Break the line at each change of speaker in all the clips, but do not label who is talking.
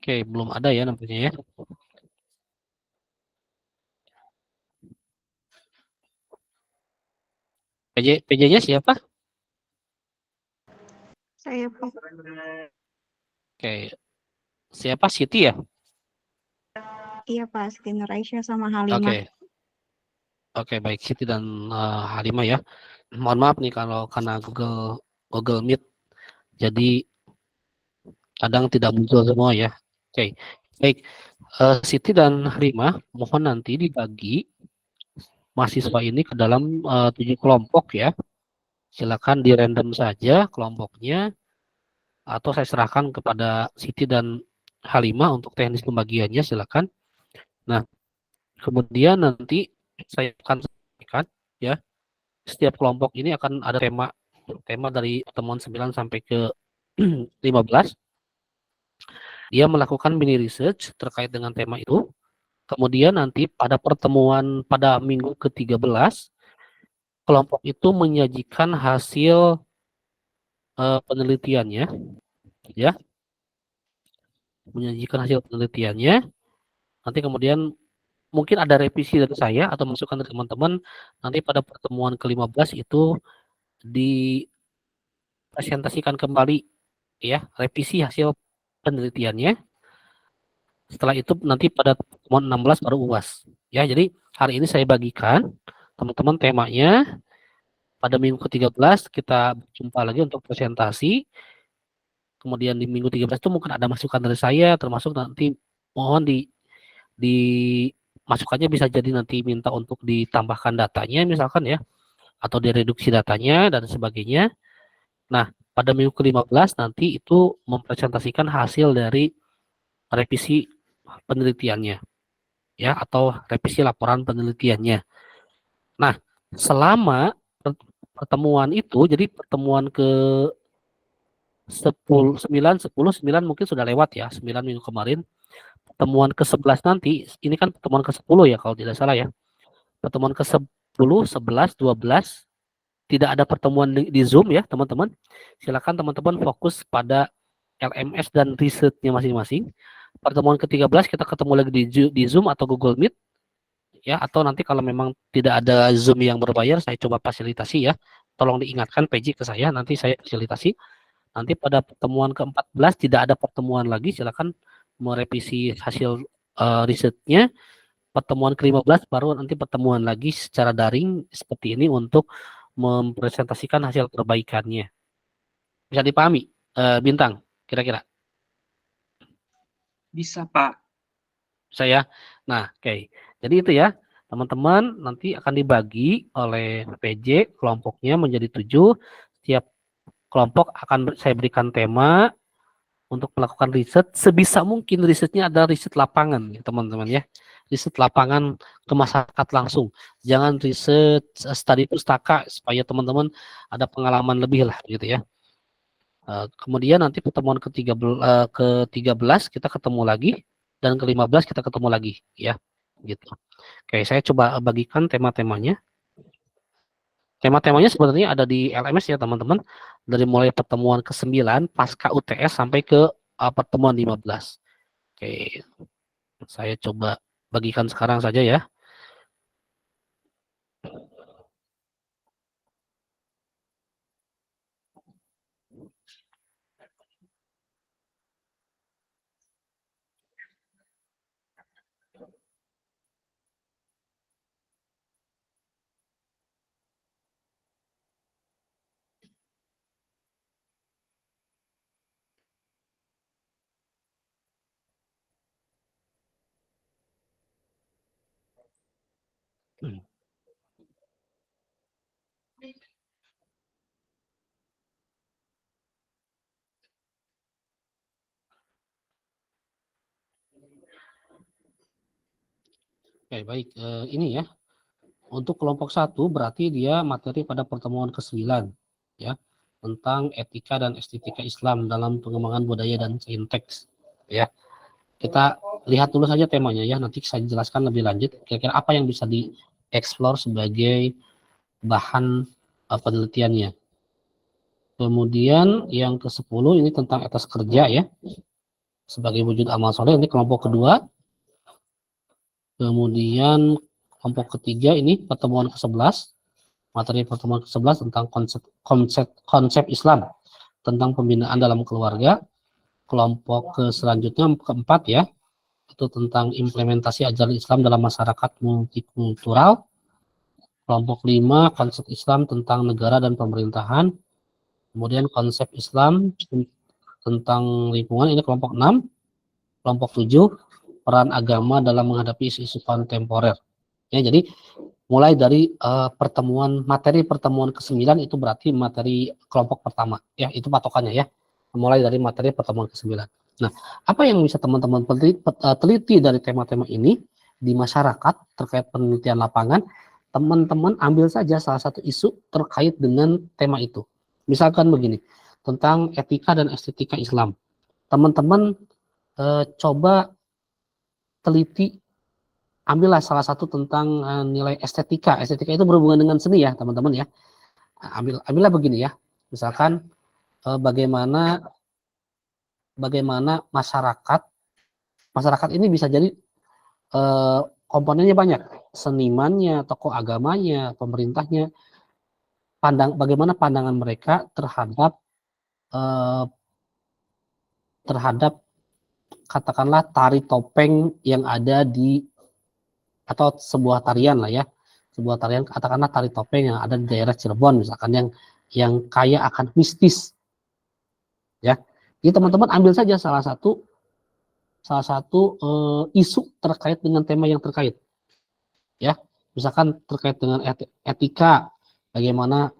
Oke, belum ada ya nampaknya ya. PJ-nya siapa?
Saya Pak.
Oke, siapa? Siti ya?
Iya Pak, Siti Nuraisyah sama Halimah.
Oke, oke baik Siti dan Halimah ya. Mohon maaf nih kalau karena Google Google Meet, jadi kadang tidak muncul semua ya. Oke, baik. Siti dan Halimah, mohon nanti dibagi mahasiswa ini ke dalam 7 kelompok ya. Silakan di random saja kelompoknya, atau saya serahkan kepada Siti dan Halimah untuk teknis pembagiannya, silakan. Nah, kemudian nanti saya akan sampaikan ya, setiap kelompok ini akan ada tema tema dari pertemuan 9 sampai ke 15. Dia melakukan mini research terkait dengan tema itu. Kemudian nanti pada pertemuan pada minggu ke-13, kelompok itu menyajikan hasil penelitiannya ya, menyajikan hasil penelitiannya. Nanti kemudian mungkin ada revisi dari saya atau masukan dari teman-teman. Nanti pada pertemuan ke-15 itu dipresentasikan kembali ya, revisi hasil penelitiannya. Setelah itu nanti pada pertemuan 16 baru UAS. Ya, jadi hari ini saya bagikan teman-teman temanya. Pada minggu ke-13 kita jumpa lagi untuk presentasi. Kemudian di minggu 13 itu mungkin ada masukan dari saya, termasuk nanti mohon di masukannya bisa jadi nanti minta untuk ditambahkan datanya misalkan ya, atau direduksi datanya dan sebagainya. Nah, pada minggu ke-15 nanti itu mempresentasikan hasil dari revisi penelitiannya ya, atau revisi laporan penelitiannya. Nah, selama pertemuan itu, jadi pertemuan ke 10, 9, 10, 9 mungkin sudah lewat ya, 9 minggu kemarin. Pertemuan ke-11 nanti, ini kan pertemuan ke-10 ya kalau tidak salah ya. Pertemuan ke-10, 11, 12, tidak ada pertemuan di Zoom ya teman-teman. Silakan teman-teman fokus pada LMS dan risetnya masing-masing. Pertemuan ke-13 kita ketemu lagi di Zoom atau Google Meet ya, atau nanti kalau memang tidak ada Zoom yang berbayar, saya coba fasilitasi ya. Tolong diingatkan PJ ke saya, nanti saya fasilitasi. Nanti pada pertemuan ke-14 tidak ada pertemuan lagi, silakan merevisi hasil risetnya. Pertemuan ke-15 baru nanti pertemuan lagi secara daring seperti ini untuk mempresentasikan hasil perbaikannya. Bisa dipahami, Bintang, kira-kira?
Bisa, Pak.
Saya. Nah, oke. Jadi itu ya, teman-teman nanti akan dibagi oleh PJ kelompoknya menjadi 7. Setiap kelompok akan saya berikan tema untuk melakukan riset. Sebisa mungkin risetnya adalah riset lapangan ya teman-teman ya. Riset lapangan ke masyarakat langsung. Jangan riset studi pustaka supaya teman-teman ada pengalaman lebih lah gitu ya. Kemudian nanti pertemuan ke-13 kita ketemu lagi, dan ke-15 kita ketemu lagi ya gitu. Oke, saya coba bagikan tema-temanya. Tema-temanya sebenarnya ada di LMS ya teman-teman. Dari mulai pertemuan ke-9 pasca UTS sampai ke pertemuan 15. Oke, saya coba bagikan sekarang saja ya. Hmm. Oke, baik. Ini ya. Untuk kelompok 1 berarti dia materi pada pertemuan ke-9 ya, tentang etika dan estetika Islam dalam pengembangan budaya dan sains ya. Kita lihat dulu saja temanya ya, nanti saya jelaskan lebih lanjut kira-kira apa yang bisa dieksplor sebagai bahan penelitiannya. Kemudian yang ke-10 ini tentang etos kerja ya. sebagai wujud amal soleh, ini kelompok kedua. Kemudian kelompok ketiga ini pertemuan ke-11, materi pertemuan ke-11 tentang konsep Islam tentang pembinaan dalam keluarga. Kelompok selanjutnya keempat ya, itu tentang implementasi ajaran Islam dalam masyarakat multikultural. Kelompok 5 konsep Islam tentang negara dan pemerintahan. Kemudian konsep Islam tentang lingkungan, ini kelompok 6. Kelompok 7 peran agama dalam menghadapi isu-isu kontemporer. Ya, jadi mulai dari materi pertemuan ke-9 itu berarti materi kelompok pertama. Ya, itu patokannya ya. Mulai dari materi pertemuan ke-9. Nah, apa yang bisa teman-teman teliti dari tema-tema ini di masyarakat terkait penelitian lapangan? Teman-teman ambil saja salah satu isu terkait dengan tema itu. Misalkan begini, tentang etika dan estetika Islam. Teman-teman coba teliti, ambillah salah satu tentang nilai estetika. Estetika itu berhubungan dengan seni ya teman-teman ya. Ambillah begini ya. Misalkan bagaimana masyarakat ini bisa jadi komponennya banyak. Senimannya, tokoh agamanya, pemerintahnya. Bagaimana pandangan mereka terhadap katakanlah tari topeng yang ada atau sebuah tarian lah ya, sebuah tarian katakanlah tari topeng yang ada di daerah Cirebon misalkan yang kaya akan mistis ya. Jadi teman-teman ambil saja salah satu isu terkait dengan tema yang terkait ya, misalkan terkait dengan etika, bagaimana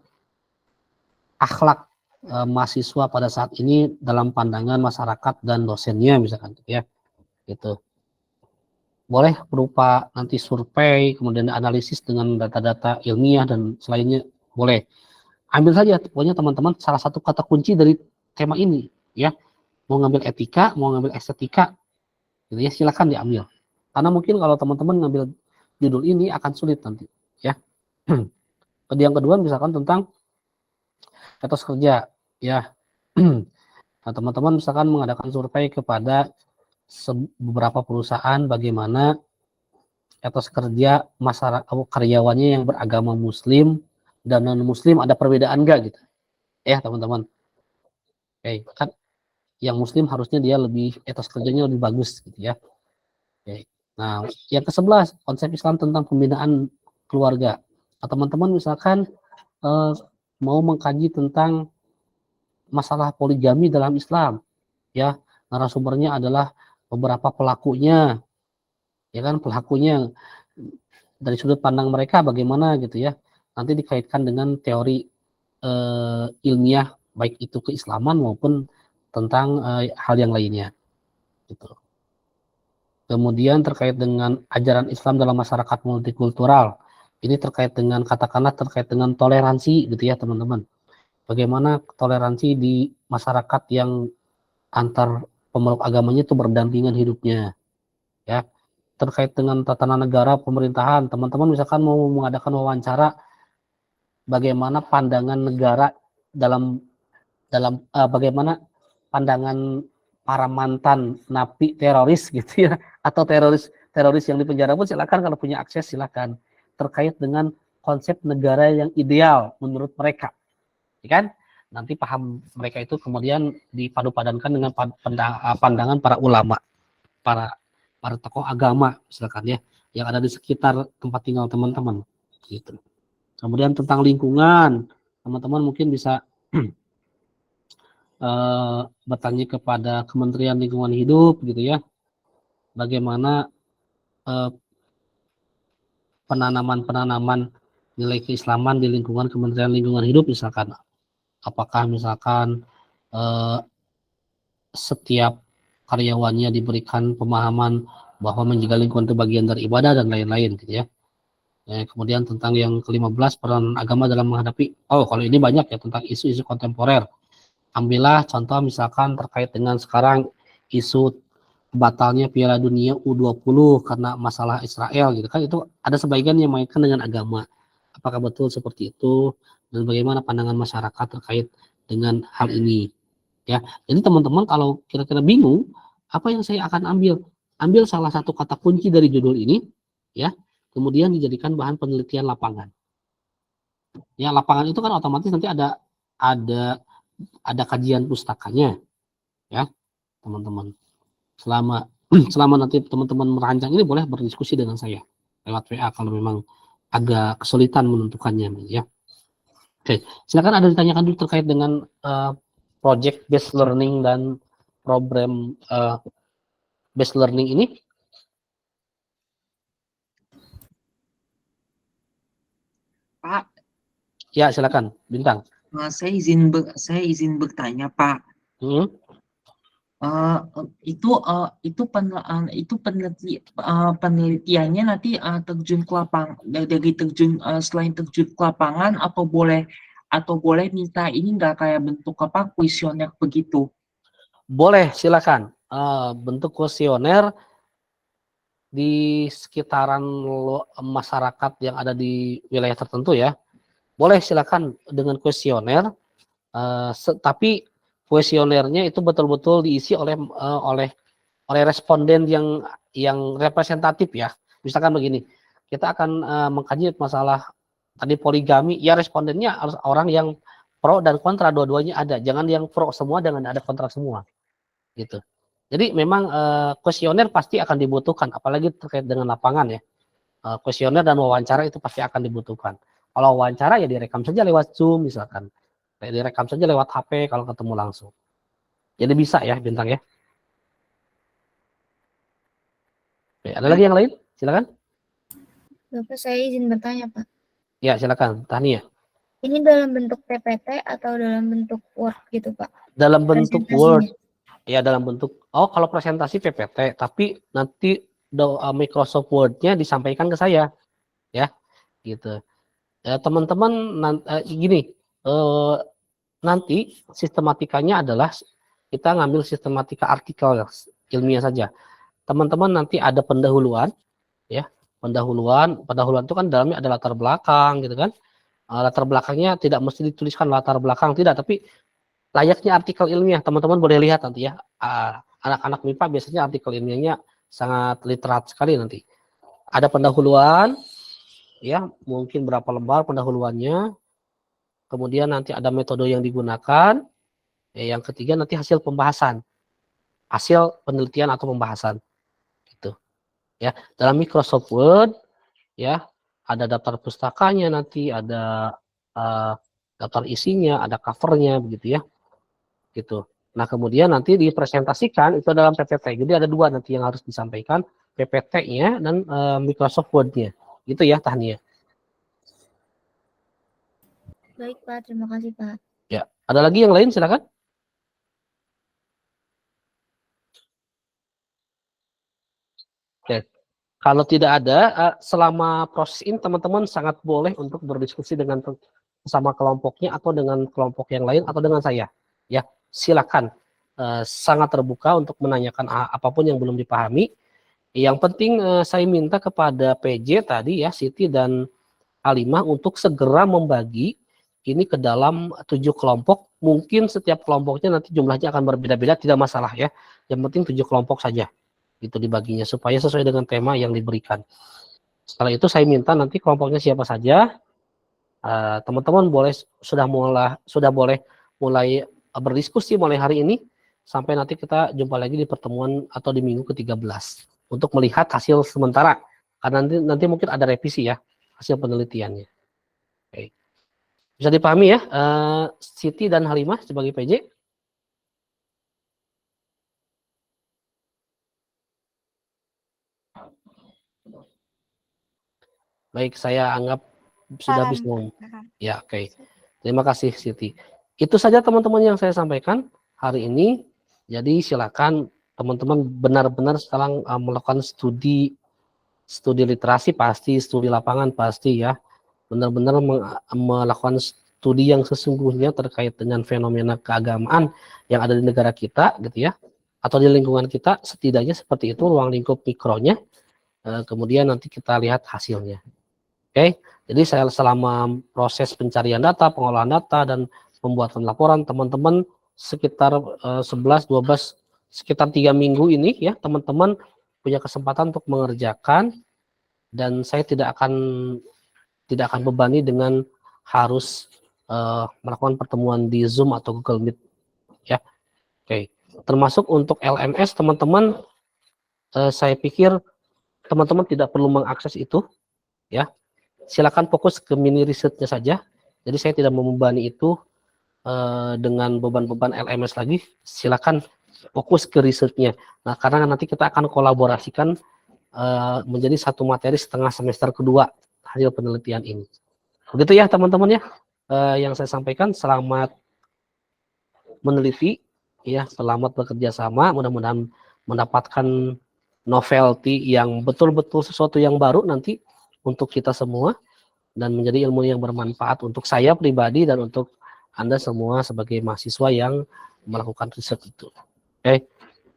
akhlak mahasiswa pada saat ini dalam pandangan masyarakat dan dosennya misalkan ya gitu. Boleh berupa nanti survei, kemudian analisis dengan data-data ilmiah dan selainnya, boleh. Ambil saja pokoknya teman-teman salah satu kata kunci dari tema ini ya. Mau ngambil etika, mau ngambil estetika gitu ya, silakan diambil. Karena mungkin kalau teman-teman ngambil judul ini akan sulit nanti ya. Yang kedua misalkan tentang etos kerja ya. Nah, teman-teman misalkan mengadakan survei kepada beberapa perusahaan bagaimana etos kerja masyarakat karyawannya yang beragama Muslim dan non Muslim, ada perbedaan enggak gitu ya teman-teman. Oke, kan yang Muslim harusnya dia lebih etos kerjanya lebih bagus gitu ya. Oke. Nah, yang ke-11 konsep Islam tentang pembinaan keluarga. Nah, teman-teman misalkan mau mengkaji tentang masalah poligami dalam Islam ya, narasumbernya adalah beberapa pelakunya ya kan, pelakunya dari sudut pandang mereka bagaimana gitu ya, nanti dikaitkan dengan teori ilmiah baik itu keislaman maupun tentang hal yang lainnya gitu. Kemudian terkait dengan ajaran Islam dalam masyarakat multikultural, ini terkait dengan katakanlah terkait dengan toleransi gitu ya teman-teman. Bagaimana toleransi di masyarakat yang antar pemeluk agamanya itu berdampingan hidupnya ya. Terkait dengan tatanan negara pemerintahan, teman-teman misalkan mau mengadakan wawancara bagaimana pandangan negara dalam bagaimana pandangan para mantan napi teroris gitu ya, atau teroris yang dipenjara pun silakan, kalau punya akses silakan, terkait dengan konsep negara yang ideal menurut mereka ya kan. Nanti paham mereka itu kemudian dipadu-padankan dengan pandangan para ulama, para tokoh agama misalkan ya, yang ada di sekitar tempat tinggal teman-teman gitu. Kemudian tentang lingkungan, teman-teman mungkin bisa bertanya kepada Kementerian Lingkungan Hidup gitu ya, bagaimana penanaman nilai keislaman di lingkungan Kementerian Lingkungan Hidup misalkan. Apakah misalkan setiap karyawannya diberikan pemahaman bahwa menjaga lingkungan itu bagian dari ibadah dan lain-lain gitu ya. Kemudian tentang yang ke-15 peran agama dalam menghadapi, kalau ini banyak ya tentang isu-isu kontemporer. Ambillah contoh misalkan terkait dengan sekarang isu batalnya Piala Dunia U20 karena masalah Israel gitu kan, itu ada sebagian yang mengaitkan dengan agama. Apakah betul seperti itu dan bagaimana pandangan masyarakat terkait dengan hal ini ya. Jadi teman-teman kalau kira-kira bingung Apa yang saya akan ambil? Ambil salah satu kata kunci dari judul ini, ya, kemudian dijadikan bahan penelitian lapangan. Ya, lapangan itu kan otomatis nanti ada kajian pustakanya, ya, teman-teman. Selama nanti teman-teman merancang ini boleh berdiskusi dengan saya lewat WA kalau memang agak kesulitan menentukannya, ya. Oke, silakan ada ditanyakan dulu terkait dengan project based learning dan program based learning ini.
Pak,
Ya, silakan, Bintang.
saya izin bertanya, Pak.
Hmm.
Penelitiannya nanti terjun ke selain terjun ke lapangan atau boleh minta ini nggak kayak bentuk apa kuesioner begitu?
Boleh, silakan. Bentuk kuesioner di sekitaran masyarakat yang ada di wilayah tertentu, ya. Boleh, silakan dengan kuesioner. Tapi kuesionernya itu betul-betul diisi oleh responden yang representatif, ya. Misalkan begini, kita akan mengkaji masalah tadi poligami, ya respondennya harus orang yang pro dan kontra dua-duanya ada. Jangan yang pro semua dengan ada kontra semua, gitu. Jadi memang kuesioner pasti akan dibutuhkan, apalagi terkait dengan lapangan, ya. Kuesioner dan wawancara itu pasti akan dibutuhkan. Kalau wawancara ya direkam saja lewat Zoom misalkan. Direkam saja lewat HP kalau ketemu langsung. Jadi bisa ya, Bintang, ya. Oke, ada lagi yang lain? Silakan.
Bapak, saya izin bertanya, Pak.
Ya, silakan. Tania.
Ini dalam bentuk PPT atau dalam bentuk Word gitu, Pak?
Dalam bentuk
Presentasinya.
Word. Ya, dalam bentuk, kalau presentasi PPT, tapi nanti Microsoft Word-nya disampaikan ke saya, ya, gitu. Ya, teman-teman, gini, nanti sistematikanya adalah kita ngambil sistematika artikel ilmiah saja. Teman-teman nanti ada pendahuluan, ya, pendahuluan itu kan dalamnya ada latar belakang, gitu kan. Latar belakangnya tidak mesti dituliskan latar belakang, tidak, tapi layaknya artikel ilmiah, teman-teman boleh lihat nanti, ya. Anak-anak MIPA biasanya artikel ilmiahnya sangat literat sekali nanti. Ada pendahuluan, ya, mungkin berapa lembar pendahuluannya. Kemudian nanti ada metode yang digunakan. Ya, yang ketiga nanti hasil pembahasan, hasil penelitian atau pembahasan, gitu. Ya, dalam Microsoft Word, ya, ada daftar pustakanya nanti, ada daftar isinya, ada covernya, begitu, ya, gitu. Nah, kemudian nanti dipresentasikan itu dalam PPT. Jadi ada dua nanti yang harus disampaikan, PPT-nya dan Microsoft Word-nya, gitu ya, Tania.
Baik, Pak. Terima kasih, Pak.
Ya, ada lagi yang lain, silakan. Oke. Kalau tidak ada, selama proses ini teman-teman sangat boleh untuk berdiskusi dengan sama kelompoknya atau dengan kelompok yang lain atau dengan saya. Ya, silakan. Sangat terbuka untuk menanyakan apapun yang belum dipahami. Yang penting saya minta kepada PJ tadi, ya, Siti dan Halimah untuk segera membagi ini ke dalam 7 kelompok. Mungkin setiap kelompoknya nanti jumlahnya akan berbeda-beda, tidak masalah, ya. Yang penting 7 kelompok saja itu dibaginya supaya sesuai dengan tema yang diberikan. Setelah itu saya minta nanti kelompoknya siapa saja, teman-teman sudah boleh mulai berdiskusi mulai hari ini sampai nanti kita jumpa lagi di pertemuan atau di minggu ke-13 untuk melihat hasil sementara, karena nanti mungkin ada revisi, ya, hasil penelitiannya. Oke. Bisa dipahami, ya, Siti dan Halimah sebagai PJ? Baik, saya anggap sudah bisa. Ya, oke. Terima kasih, Siti. Itu saja teman-teman yang saya sampaikan hari ini. Jadi silakan teman-teman benar-benar sekarang melakukan studi literasi pasti, studi lapangan pasti, ya. Benar-benar melakukan studi yang sesungguhnya terkait dengan fenomena keagamaan yang ada di negara kita, gitu, ya. Atau di lingkungan kita, setidaknya seperti itu ruang lingkup mikronya. Kemudian nanti kita lihat hasilnya. Oke, jadi saya selama proses pencarian data, pengolahan data, dan pembuatan laporan, teman-teman sekitar 11-12 sekitar 3 minggu ini ya teman-teman punya kesempatan untuk mengerjakan, dan saya tidak akan bebani dengan harus melakukan pertemuan di Zoom atau Google Meet ya. Oke. Termasuk untuk LMS teman-teman, saya pikir teman-teman tidak perlu mengakses itu ya. Silakan fokus ke mini risetnya saja. Jadi saya tidak membebani itu dengan beban-beban LMS lagi. Silakan fokus ke risetnya. Nah, karena nanti kita akan kolaborasikan menjadi satu materi setengah semester kedua hasil penelitian ini. Begitu ya teman-teman ya, yang saya sampaikan. Selamat meneliti ya, selamat bekerja sama, mudah-mudahan mendapatkan novelty yang betul-betul sesuatu yang baru nanti untuk kita semua, dan menjadi ilmu yang bermanfaat untuk saya pribadi dan untuk Anda semua sebagai mahasiswa yang melakukan riset itu. Oke,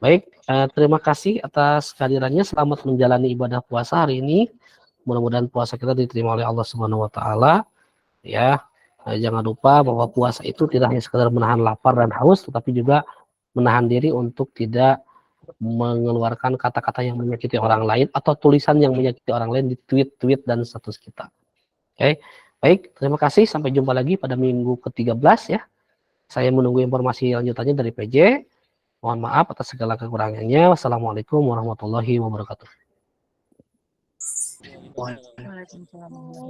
baik, terima kasih atas kehadirannya. Selamat menjalani ibadah puasa hari ini. Mudah-mudahan puasa kita diterima oleh Allah Subhanahu wa taala. Ya, jangan lupa bahwa puasa itu tidak hanya sekedar menahan lapar dan haus, tetapi juga menahan diri untuk tidak mengeluarkan kata-kata yang menyakiti orang lain atau tulisan yang menyakiti orang lain di tweet-tweet dan status kita. Oke, baik, terima kasih. Sampai jumpa lagi pada minggu ke-13 ya. Saya menunggu informasi lanjutannya dari PJ. Mohon maaf atas segala kekurangannya. Wassalamualaikum warahmatullahi wabarakatuh.
Waalaikumsalam.